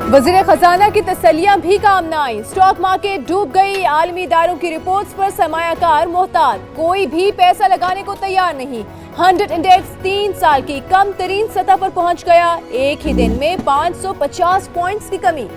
वज़ीर खजाना की तसल्लियां भी काम न आई। स्टॉक मार्केट डूब गई। आलमी इदारों की रिपोर्ट्स पर सरमायाकार मोहतात, कोई भी पैसा लगाने को तैयार नहीं। 100 इंडेक्स 3 साल की कम तरीन सतह पर पहुंच गया। एक ही दिन में 550 पॉइंट्स की कमी।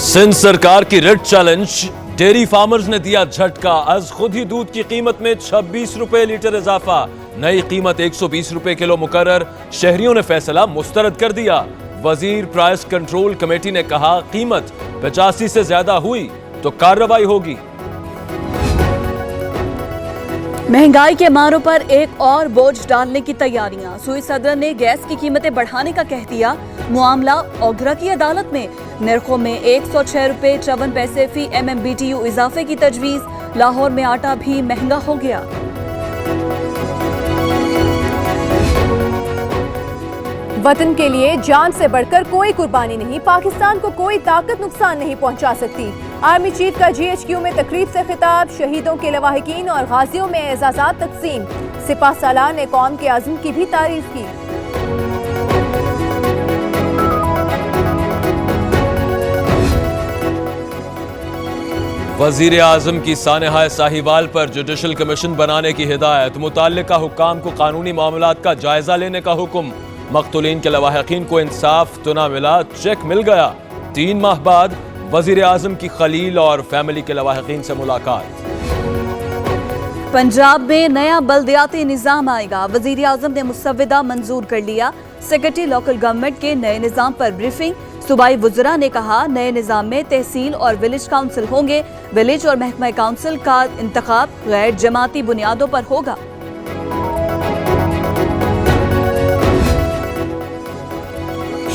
सिंध सरकार की रिट चैलेंज, डेयरी फार्मर्स ने दिया झटका। आज खुद ही दूध की कीमत में 26 रुपए लीटर इजाफा, नई कीमत 120 रुपए किलो मुकर्रर। शहरियों ने फैसला मुस्तरद कर दिया। वजीर प्राइस कंट्रोल कमेटी ने कहा कीमत 85 से ज्यादा हुई तो कार्रवाई होगी। महंगाई के मारों पर एक और बोझ डालने की तैयारियां। सूई सदर ने गैस की कीमतें बढ़ाने का कह दिया। मुआमला ओगरा की अदालत में। निर्खों में 106 रुपए 54 पैसे फी MMBTU इजाफे की तजवीज। लाहौर में आटा भी महंगा हो गया। वतन के लिए जान से बढ़कर कोई कुर्बानी नहीं। पाकिस्तान को कोई ताकत नुकसान नहीं पहुंचा सकती। आर्मी चीफ का GHQ में तकरीब से खिताब। शहीदों के लवाहिकीन और गाजियों में एजाजात तकसीम। सिपा सालार ने कौम के आज़म की भी तारीफ की। वजीर आजम की सानेहाए साहिवाल पर जुडिशल कमीशन बनाने की हिदायत। मुताल्लिका हुक्काम को कानूनी मामलात का जायजा लेने का हुक्म। मकतूलीन के लवाहिकीन को इंसाफ तो ना मिला, चेक मिल गया। 3 माह बाद वजीर आजम की खलील और फैमिली के लवाहिकीन से मुलाकात। पंजाब में नया बल्दियाती निज़ाम आएगा। वजीर आजम ने मुसव्विदा मंजूर कर लिया। सेक्रेटरी लोकल गवर्नमेंट के नए निज़ाम पर ब्रीफिंग। सूबाई वज़रा ने कहा नए निज़ाम में तहसील और विलेज काउंसिल होंगे। विलेज और महकमा काउंसिल का इंतखाब गैर जमाती बुनियादों पर होगा।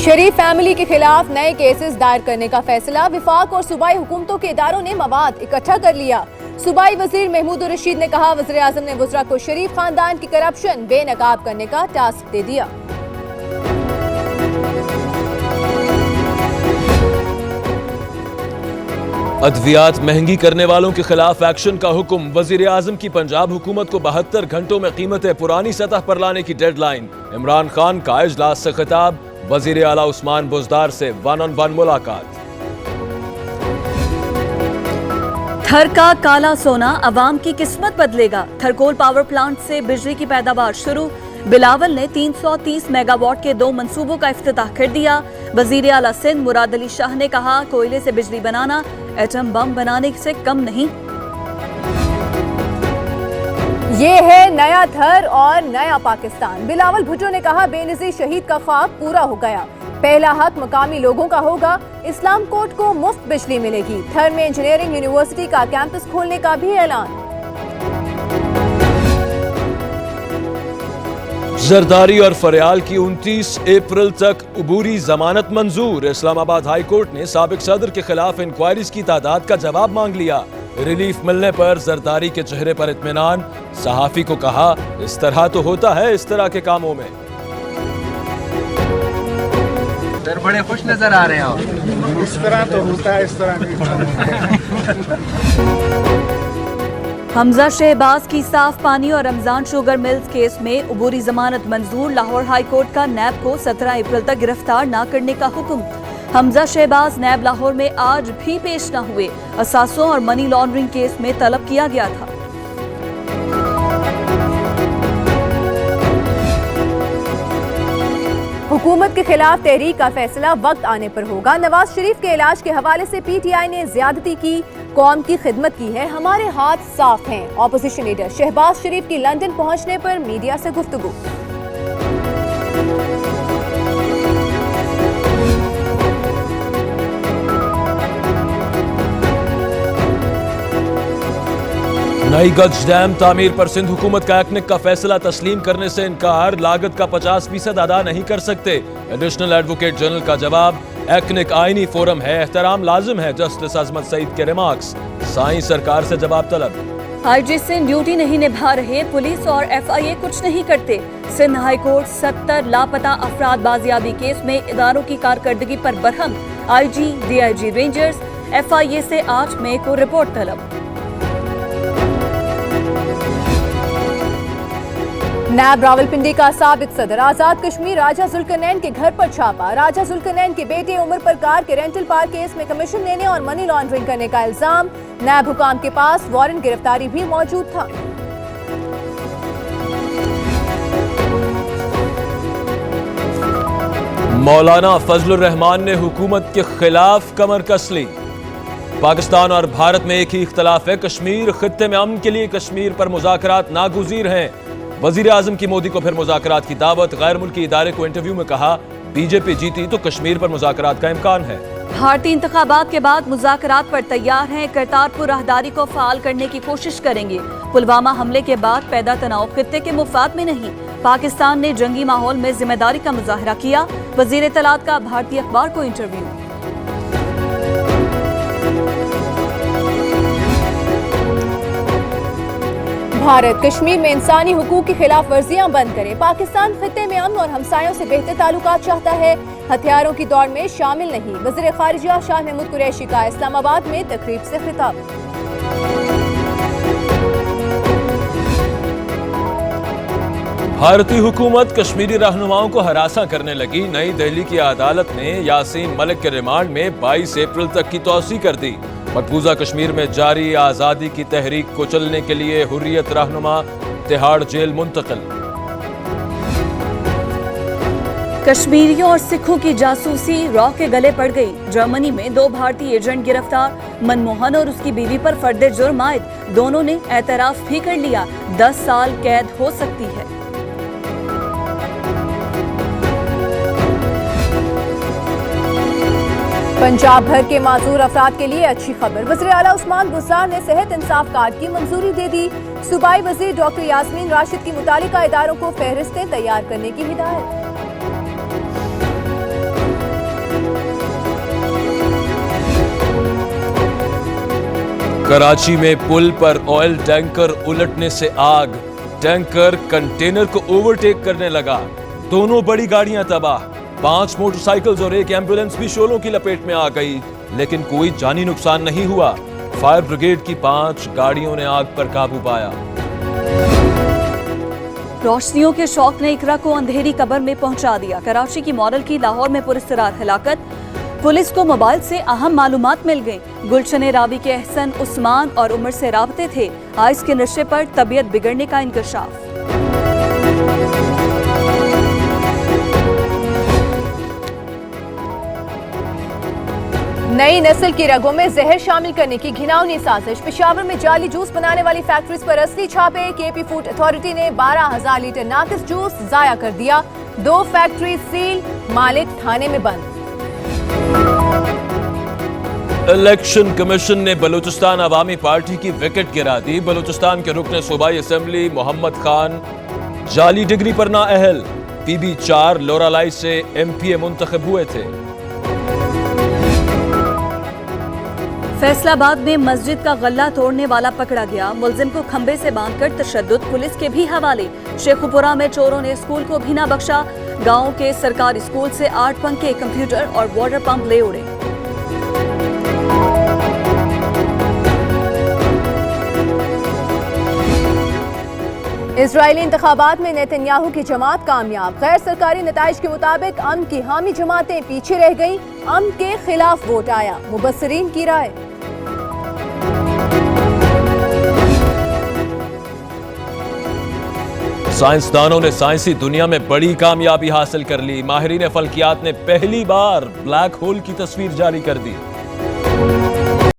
शरीफ फैमिली के खिलाफ नए केसेस दायर करने का फैसला। विफाक और सूबाई हुकूमतों के इदारों ने मवाद इकट्ठा कर लिया। सूबाई वजीर महमूद रशीद ने कहा वज़ीर आज़म ने वज़रा को शरीफ खानदान की करप्शन बेनकाब करने का टास्क दे दिया। अद्वियात महंगी करने वालों के खिलाफ एक्शन का हुक्म। वजीर आजम की पंजाब हुकूमत को 72 घंटों में कीमतें पुरानी सतह पर लाने की डेडलाइन। इमरान खान का इजलास से खिताब। वजीर आला उस्मान बुज़दार से 1-on-1 मुलाकात। थर का काला सोना अवाम की किस्मत बदलेगा। थरकोल पावर प्लांट से बिजली की पैदावार शुरू। बिलावल ने 330 मेगावाट के 2 मंसूबों का इफ्तिताह कर दिया। वजीर आला सिंध मुराद अली शाह ने कहा कोयले से बिजली बनाना एटम बम बनाने से कम नहीं। ये है नया थर और नया पाकिस्तान। बिलावल भुट्टो ने कहा बेनज़ीर शहीद का ख्वाब पूरा हो गया। पहला हक मकामी लोगों का होगा। इस्लाम कोर्ट को मुफ्त बिजली मिलेगी। थर में इंजीनियरिंग यूनिवर्सिटी का कैंपस खोलने का भी ऐलान। जरदारी और फरियाल की 29 अप्रैल तक अबूरी जमानत मंजूर। इस्लामाबाद हाई कोर्ट ने साबिक सदर के खिलाफ इंक्वायरीज की तादाद का जवाब मांग लिया। रिलीफ मिलने पर जरदारी के चेहरे पर इत्मीनान। सहाफी को कहा इस तरह तो होता है इस तरह के कामों में। सर बड़े खुश नजर आ रहे हैं आप। इस तरह तो होता है इस तरह नहीं। हमजा शहबाज की साफ पानी और रमजान शुगर मिल्स केस में अबूरी जमानत मंजूर। लाहौर हाई कोर्ट का नैब को 17 अप्रैल तक गिरफ्तार न करने का हुक्म। हमजा शहबाज नैब लाहौर में आज भी पेश न हुए। असासों और मनी लॉन्ड्रिंग केस में तलब किया गया था। हुकूमत के खिलाफ तहरीक का फैसला वक्त आने पर होगा। नवाज शरीफ के इलाज के हवाले से PTI ने ज्यादती की, कौम की खिदमत की है, हमारे हाथ साफ हैं। ऑपोजिशन लीडर शहबाज शरीफ की लंदन पहुंचने पर मीडिया से गुफ्तगू। नई गज डैम तामीर पर सिंध हुकूमत का एक्निक का फैसला तस्लीम करने से इनकार। लागत का 50% अदा नहीं कर सकते। एडिशनल एडवोकेट जनरल का जवाब एक्निक आईनी फोरम है, एहतराम लाजिम है। जस्टिस अजमत सईद के रिमार्क्स। साईं सरकार से जवाब तलब। IG सिंध ड्यूटी नहीं निभा रहे, पुलिस और FIA कुछ नहीं करते। सिंध हाई कोर्ट 70 लापता अफराद बाजियाबी केस में इदारों की कारकर्दगी पर Barham. IG, DIG rangers, FIA से 8 मई को रिपोर्ट तलब। नैब रावलपिंडी का साबिक सदर आजाद कश्मीर राजा जुल्करनैन के घर पर छापा। राजा जुल्करनैन के बेटे उमर पर कार के रेंटल पार्क केस में कमीशन लेने और मनी लॉन्ड्रिंग करने का इल्जाम। नैब हुकाम के पास वारंट गिरफ्तारी भी मौजूद था। मौलाना फजलुर रहमान ने हुकूमत के खिलाफ कमर कस ली। पाकिस्तान और भारत में एक ही इख्तलाफ है, कश्मीर खित्ते में अमन के लिए कश्मीर पर मुज़ाकरात नागुज़ीर हैं। वज़ीर आज़म की मोदी को फिर मुज़ाकरात की दावत। गैर मुल्की इदारे को इंटरव्यू में कहा, बीजेपी जीती तो कश्मीर पर मुज़ाकरात का इम्कान है। भारतीय इंतखाबात के बाद मुज़ाकरात पर तैयार हैं, करतारपुर राहदारी को फ़ाल करने की कोशिश करेंगे। पुलवामा हमले के बाद पैदा तनाव खित्ते के मुफाद में नहीं। पाकिस्तान ने जंगी माहौल में जिम्मेदारी का मुजाहरा किया। वज़ीर इत्तलात का भारतीय अखबार को इंटरव्यू। भारत कश्मीर में इंसानी हुकूक की खिलाफ वर्जियां बंद करे। पाकिस्तान खित्ते में अमन और हमसायों से बेहतर ताल्लुकात चाहता है, हथियारों की दौड़ में शामिल नहीं। वज़ीर खारिजा शाह महमूद कुरैशी का इस्लामाबाद में तकरीब से खिताब। भारतीय हुकूमत कश्मीरी रहनुमाओं को हरासा करने लगी। नई दिल्ली की अदालत ने यासीन मलिक के रिमांड में 22 अप्रैल तक की तौसी कर दी। मकबूजा कश्मीर में जारी आज़ादी की तहरीक को चलने के लिए हुर्रियत रहनुमा तिहाड़ जेल मुंतकिल। कश्मीरियों और सिखों की जासूसी रॉ के गले पड़ गई। जर्मनी में 2 भारतीय एजेंट गिरफ्तार। मनमोहन और उसकी बीवी पर फर्द जुर्म आयद। दोनों ने एतराफ भी कर लिया। 10 साल कैद हो सकती है। पंजाब भर के माजूर अफराद के लिए अच्छी खबर। वज़ीर आला उस्मान बुज़दार ने सेहत इंसाफ कार्ड की मंजूरी दे दी। सूबाई वज़ीर डॉक्टर यास्मीन राशिद की मुतालिका इदारों को फहरिस्तें तैयार करने की हिदायत। कराची में पुल पर ऑयल टैंकर उलटने से आग। टैंकर कंटेनर को ओवरटेक करने लगा। दोनों बड़ी गाड़ियां तबाह। 5 मोटरसाइकिल्स और 1 एम्बुलेंस भी शोलों की लपेट में आ गई, लेकिन कोई जानी नुकसान नहीं हुआ। फायर ब्रिगेड की 5 गाड़ियों ने आग पर काबू पाया। रोशनियों के शौक ने इकरा को अंधेरी कब्र में पहुंचा दिया। कराची की मॉडल की लाहौर में पुरस्कार हलाकत। पुलिस को मोबाइल से अहम मालूमात मिल गई। गुलशन रावी के एहसन, उस्मान और उमर से राबते थे। आइस के नशे पर तबीयत बिगड़ने का इंकशाफ। नई नस्ल की रगों में जहर शामिल करने की घिनौनी साजिश। पेशावर में जाली जूस बनाने वाली फैक्ट्रीज पर असली छापे। केपी फूड अथॉरिटी ने 12,000 लीटर नाकिस जूस जाया कर दिया। 2 फैक्ट्री सील, मालिक थाने में बंद। इलेक्शन कमीशन ने बलूचिस्तान अवामी पार्टी की विकेट गिरा दी। बलूचिस्तान के रुकन सूबाई असेंबली मोहम्मद खान जाली डिग्री पर नाअहल। PB4 लोरालाई से MPA मुंतखब हुए थे। फैसलाबाद में मस्जिद का गल्ला तोड़ने वाला पकड़ा गया। मुलजिम को खंबे से बांधकर तशद्दुद, पुलिस के भी हवाले। शेखुपुरा में चोरों ने स्कूल को भी ना बख्शा। गांव के सरकारी स्कूल से 8 पंखे, कंप्यूटर और वाटर पंप ले उड़े। इजरायली इंतखाबात में नेतन्याहू की जमात कामयाब। गैर सरकारी नताइज के मुताबिक अमन की हामी जमातें पीछे रह गईं। अमन के खिलाफ वोट आया। मुबस्सिरीन की राय। साइंसदानों ने साइंसी दुनिया में बड़ी कामयाबी हासिल कर ली। माहिरीन फल्कियात ने पहली बार ब्लैक होल की तस्वीर जारी कर दी।